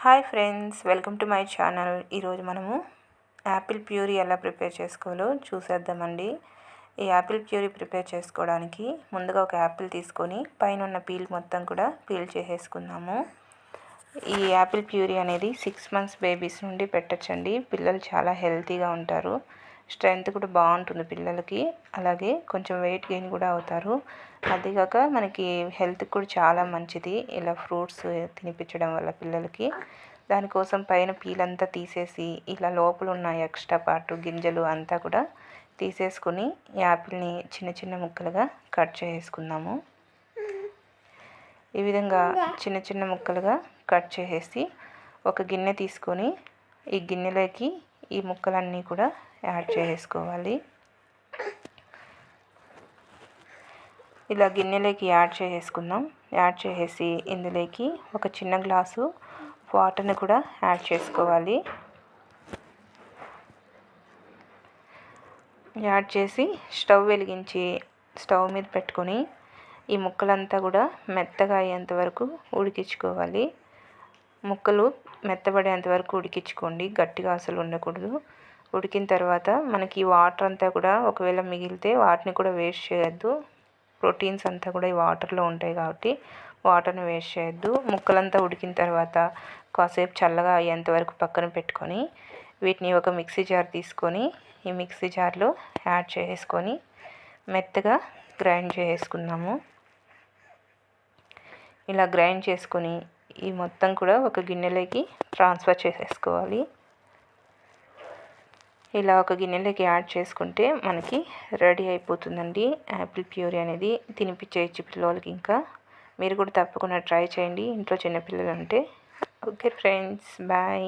Hi friends, welcome to my channel. ఈరోజు మనము Apple puree ఎలా ప్రిపేర్ చేసుకోవాలో చూసేద్దామండి. ఈ యాపిల్ ప్యూరీ ప్రిపేర్ చేసుకోవడానికి ముందుగా ఒక యాపిల్ తీసుకొని పైన ఉన్న పీల్ మొత్తం కూడా పీల్ చేసేసుకుందాము. ఈ యాపిల్ ప్యూరీ అనేది 6 months బేబీస్ నుండి పెట్టచ్చండి. పిల్లలు చాలా హెల్తీగా ఉంటారు, స్ట్రెంగ్త్ కూడా బాగుంటుంది పిల్లలకి. అలాగే కొంచెం వెయిట్ గెయిన్ కూడా అవుతారు. అదిగాక మనకి హెల్త్కి కూడా చాలా మంచిది ఇలా ఫ్రూట్స్ తినిపించడం వల్ల పిల్లలకి. దానికోసం పైన పీల్ అంతా తీసేసి ఇలా లోపల ఉన్న ఎక్స్ట్రా పార్ట్ గింజలు అంతా కూడా తీసేసుకుని యాపిల్ని చిన్న చిన్న ముక్కలుగా కట్ చేసుకుందాము. ఈ విధంగా చిన్న చిన్న ముక్కలుగా కట్ చేసేసి ఒక గిన్నె తీసుకొని ఈ గిన్నెలోకి ఈ ముక్కలన్నీ కూడా యాడ్ చేసుకోవాలి. ఇలా గిన్నెలోకి యాడ్ చేసుకుందాం. యాడ్ చేసేసి ఇందులోకి ఒక చిన్న గ్లాసు వాటర్ని కూడా యాడ్ చేసుకోవాలి. యాడ్ చేసి స్టవ్ వెలిగించి స్టవ్ మీద పెట్టుకొని ఈ ముక్కలంతా కూడా మెత్తగా అయ్యేంత వరకు ఉడికించుకోవాలి. ముక్కలు మెత్తబడేంత వరకు ఉడికించుకోండి, గట్టిగా అసలు ఉండకూడదు. ఉడికిన తర్వాత మనకి వాటర్ అంతా కూడా ఒకవేళ మిగిలితే వాటిని కూడా వేస్ట్ చేయొద్దు. ప్రోటీన్స్ అంతా కూడా ఈ వాటర్లో ఉంటాయి కాబట్టి వాటర్ని వేస్ట్ చేయొద్దు. ముక్కలంతా ఉడికిన తర్వాత కాసేపు చల్లగా అయ్యేంత వరకు పక్కన పెట్టుకొని వీటిని ఒక మిక్సీ జార్ తీసుకొని ఈ మిక్సీ జార్లో యాడ్ చేసుకొని మెత్తగా గ్రైండ్ చేసుకుందాము. ఇలా గ్రైండ్ చేసుకొని ఈ మొత్తం కూడా ఒక గిన్నెలోకి ట్రాన్స్ఫర్ చేసేసుకోవాలి. ఇలా ఒక గిన్నెలోకి యాడ్ చేసుకుంటే మనకి రెడీ అయిపోతుందండి యాపిల్ ప్యూరీ అనేది. తినిపించేయచ్చు పిల్లలకి. ఇంకా మీరు కూడా తప్పకుండా ట్రై చేయండి ఇంట్లో చిన్నపిల్లలు ఉంటే. Okay friends, bye.